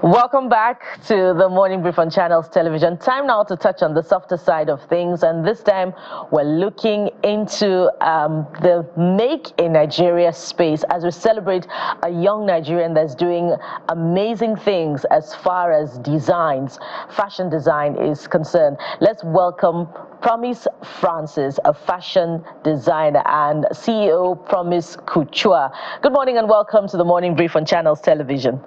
Welcome back to the Morning Brief on Channels Television. Time now to touch on the softer side of things, and this time we're looking into the Make in Nigeria space as we celebrate a young Nigerian that's doing amazing things as far as designs, fashion design is concerned. Let's welcome Romise Francis, a fashion designer and CEO, Romise Couture. Good morning and welcome to the Morning Brief on Channels Television.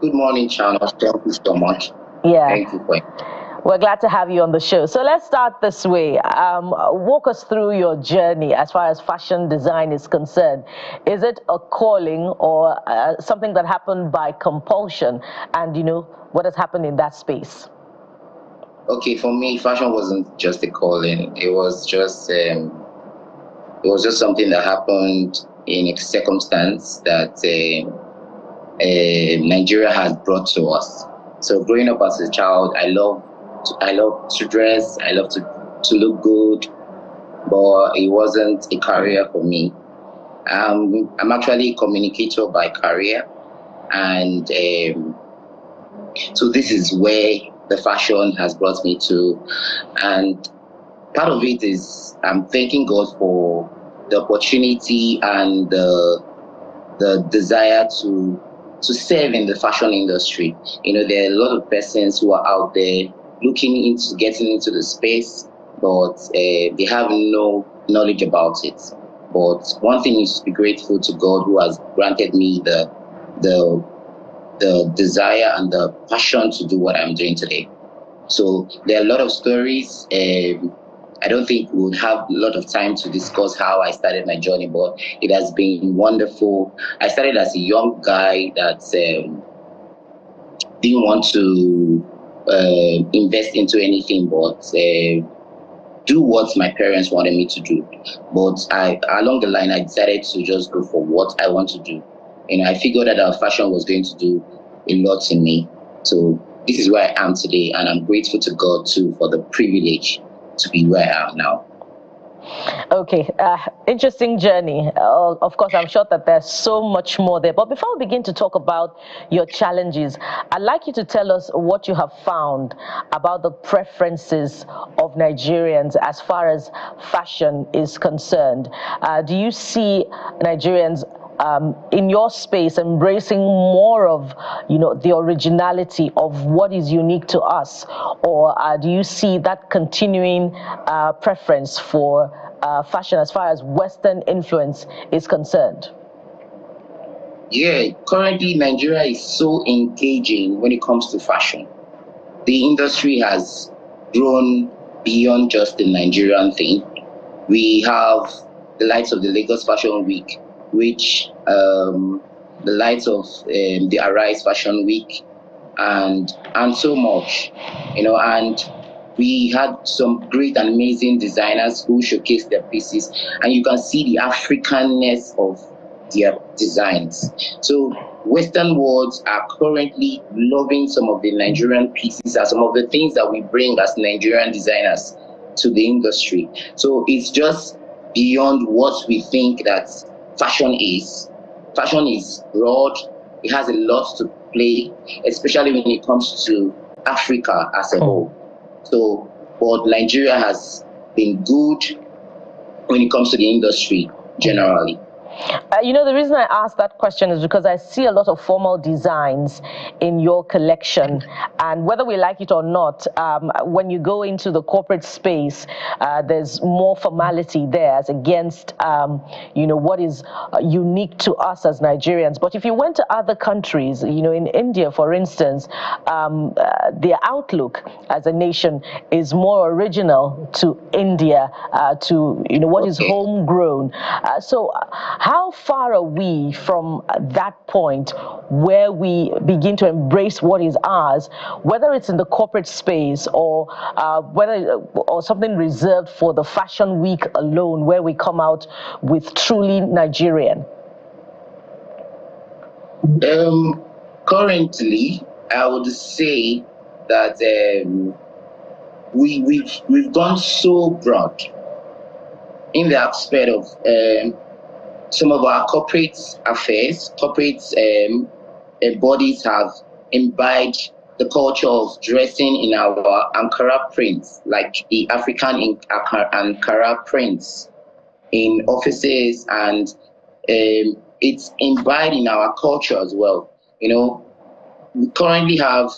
Good morning, Channels. Thank you so much. Yeah. Thank you. We're glad to have you on the show. So let's start this way. Walk us through your journey as far as fashion design is concerned. Is it a calling or something that happened by compulsion? And, what has happened in that space? Okay, for me, fashion wasn't just a calling. It was just something that happened in a circumstance that Nigeria has brought to us. So growing up as a child, I love to dress, I love to look good, but it wasn't a career for me. I'm actually a communicator by career, and so this is where the fashion has brought me to. And part of it is I'm thanking God for the opportunity and the desire to serve in the fashion industry. There are a lot of persons who are out there looking into getting into the space, but they have no knowledge about it. But one thing is to be grateful to God who has granted me the desire and the passion to do what I'm doing today. So there are a lot of stories. I don't think we would have a lot of time to discuss how I started my journey, but it has been wonderful. I started as a young guy that didn't want to invest into anything but do what my parents wanted me to do. But along the line, I decided to just go for what I want to do. I figured that our fashion was going to do a lot in me. So this is where I am today, and I'm grateful to God too for the privilege to be where I am now. Okay, interesting journey. Of course, I'm sure that there's so much more there. But before we begin to talk about your challenges, I'd like you to tell us what you have found about the preferences of Nigerians as far as fashion is concerned. Do you see Nigerians in your space embracing more of the originality of what is unique to us, or do you see that continuing preference for fashion as far as Western influence is concerned? Yeah, currently Nigeria is so engaging when it comes to fashion. The industry has grown beyond just the Nigerian thing. We have the likes of the Lagos Fashion Week, which the likes of the Arise Fashion Week, and so much, and we had some great and amazing designers who showcased their pieces, and you can see the Africanness of their designs. So Western worlds are currently loving some of the Nigerian pieces and some of the things that we bring as Nigerian designers to the industry. So it's just beyond what we think that fashion is. Fashion is broad. It has a lot to play, especially when it comes to Africa as a whole. So, but Nigeria has been good when it comes to the industry generally. The reason I asked that question is because I see a lot of formal designs in your collection, and whether we like it or not, when you go into the corporate space, there's more formality there as against, what is unique to us as Nigerians. But if you went to other countries, in India, for instance, their outlook as a nation is more original to India, to what is homegrown. So how far are we from that point where we begin to embrace what is ours, whether it's in the corporate space or or something reserved for the fashion week alone, where we come out with truly Nigerian? Currently, I would say that we've gone so broad in the aspect of some of our corporate affairs, corporate bodies have imbibed the culture of dressing in our Ankara prints, like the African Ankara prints in offices, and it's imbibed in our culture as well. We currently have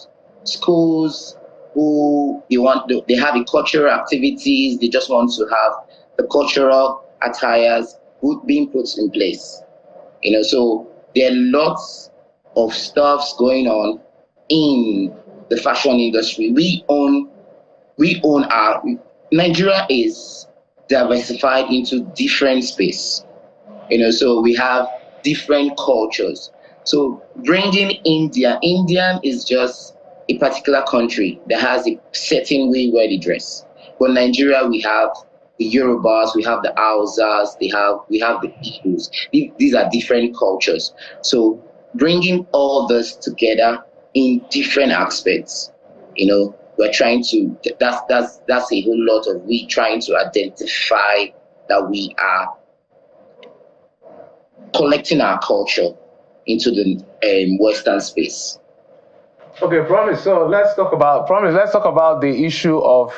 schools who they have the cultural activities. They just want to have the cultural attires being put in place. So there are lots of stuffs going on in the fashion industry. We own our Nigeria is diversified into different space. So we have different cultures. So bringing Indian is just a particular country that has a certain way where they dress. But Nigeria, we have the Yorubas, we have the Hausas, we have the Igbos. These are different cultures. So bringing all this together in different aspects, we're trying to. That's a whole lot of we trying to identify that we are collecting our culture into the Western space. Okay, Promise. So let's talk about the issue of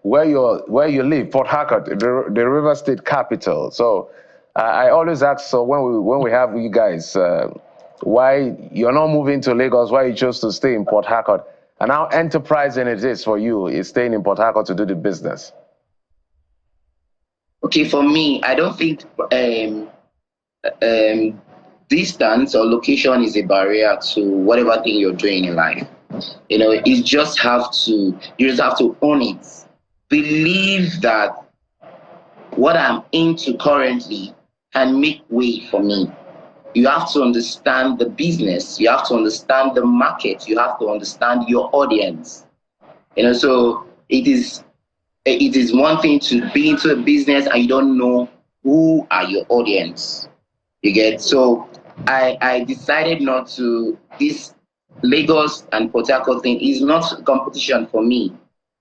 where you live, Port Harcourt, the River State capital. So I always ask, so when we have you guys, why you're not moving to Lagos, why you chose to stay in Port Harcourt, and how enterprising it is for you is staying in Port Harcourt to do the business. Okay, for me, I don't think distance or location is a barrier to whatever thing you're doing in life. You just have to own it. Believe that what I'm into currently can make way for me. You have to understand the business. You have to understand the market. You have to understand your audience. So it is one thing to be into a business and you don't know who are your audience. You get? So I decided not to. This Lagos and Port Harcourt thing is not a competition for me.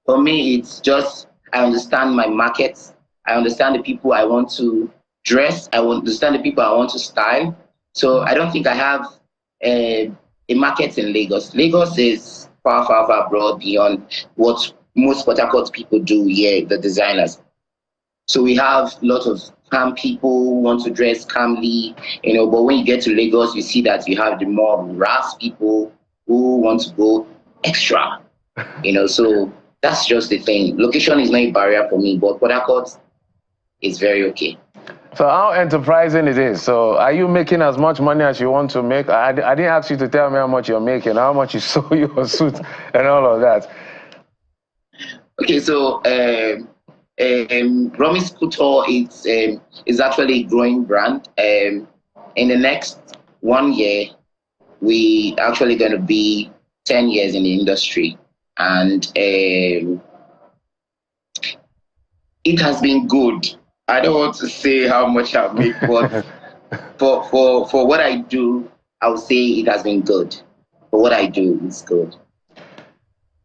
For me, it's just I understand my market. I understand the people I want to dress. I understand the people I want to style. So I don't think I have a market in Lagos. Lagos is far, far, far broad beyond what most Port Harcourt people do here, the designers. So we have a lot of calm people who want to dress calmly, but when you get to Lagos, you see that you have the more rash people who want to go extra, so that's just the thing. Location is not a barrier for me, but Port Harcourt is very okay. So how enterprising it is. So are you making as much money as you want to make? I didn't ask you to tell me how much you're making, how much you sew your suit and all of that. Okay, so Romise Couture is actually a growing brand. In the next 1 year, we actually going to be 10 years in the industry, and it has been good. I don't want to say how much I've made, but for what I do, I would say it has been good. For what I do, it's good.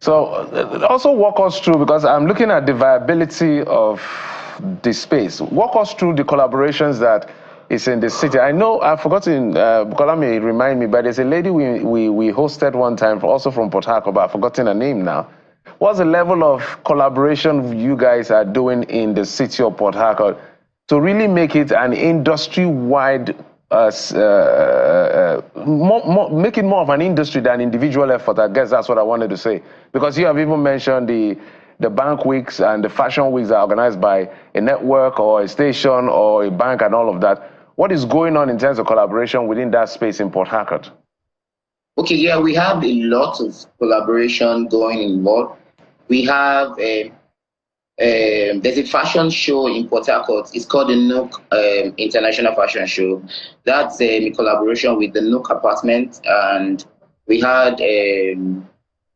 So also walk us through, because I'm looking at the viability of the space. Walk us through the collaborations that is in the city. I know I've forgotten, Bukola may remind me, but there's a lady we hosted one time, also from Port Harcourt, but I've forgotten her name now. What's the level of collaboration you guys are doing in the city of Port Harcourt to really make it an industry-wide, make it more of an industry than individual effort? I guess that's what I wanted to say. Because you have even mentioned the bank weeks and the fashion weeks are organized by a network or a station or a bank and all of that. What is going on in terms of collaboration within that space in Port Harcourt? Okay, yeah, we have a lot of collaboration going involved. We have there's a fashion show in Port Harcourt. It's called the Nook International Fashion Show. That's a collaboration with the Nook Apartment, and we had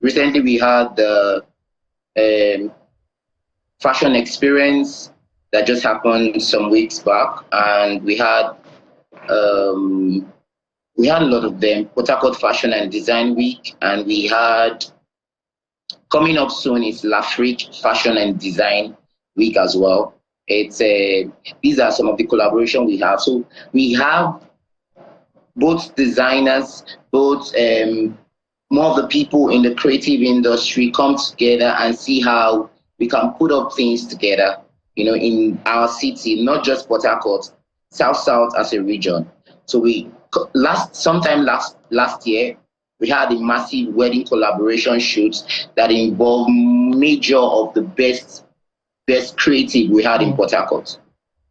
recently we had the fashion experience that just happened some weeks back, and we had a lot of them. Port Harcourt Fashion and Design Week, and we had coming up soon is L'Afrique Fashion and Design Week as well. It's these are some of the collaboration we have. So we have both designers, both more of the people in the creative industry come together and see how we can put up things together, in our city, not just Port Harcourt, South as a region. So sometime last year, we had a massive wedding collaboration shoot that involved major of the best creative we had in Port Harcourt.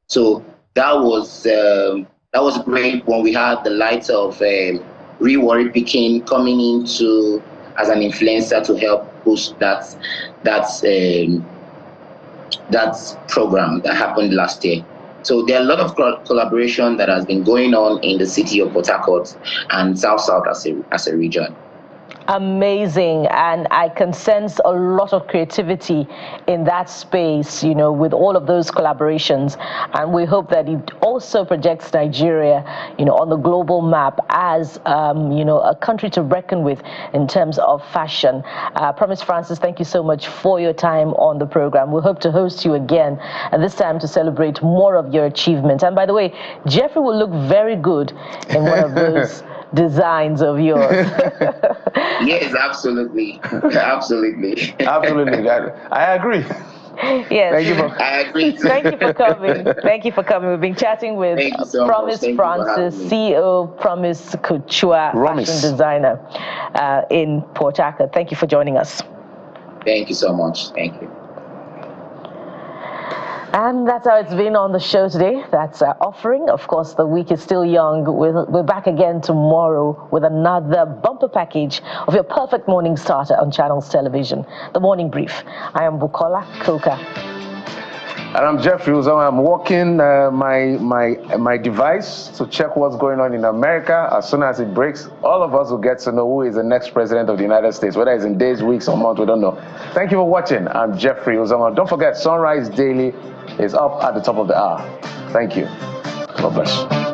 So that was great when we had the likes of Warri Pikin coming into as an influencer to help push that program that happened last year. So there are a lot of collaboration that has been going on in the city of Port Harcourt and South as a region. Amazing, and I can sense a lot of creativity in that space, with all of those collaborations, and we hope that it also projects Nigeria, on the global map as, a country to reckon with in terms of fashion. Promise Francis, thank you so much for your time on the program. We hope to host you again, and this time to celebrate more of your achievements. And by the way, Jeffrey will look very good in one of those designs of yours. Yes, absolutely. Absolutely. Absolutely. I agree. Yes. I agree. Thank you for coming. Thank you for coming. We've been chatting with Promise Francis, CEO, Romise Couture, fashion designer in Port Harcourt. Thank you for joining us. Thank you so much. Thank you. And that's how it's been on the show today. That's our offering. Of course, the week is still young. We're back again tomorrow with another bumper package of your perfect morning starter on Channels Television, The Morning Brief. I am Bukola Koka. And I'm Jeffrey Uzoma. I'm working my device to check what's going on in America. As soon as it breaks, all of us will get to know who is the next president of the United States, whether it's in days, weeks, or months, we don't know. Thank you for watching. I'm Jeffrey Uzoma. Don't forget, Sunrise Daily is up at the top of the hour. Thank you. God bless.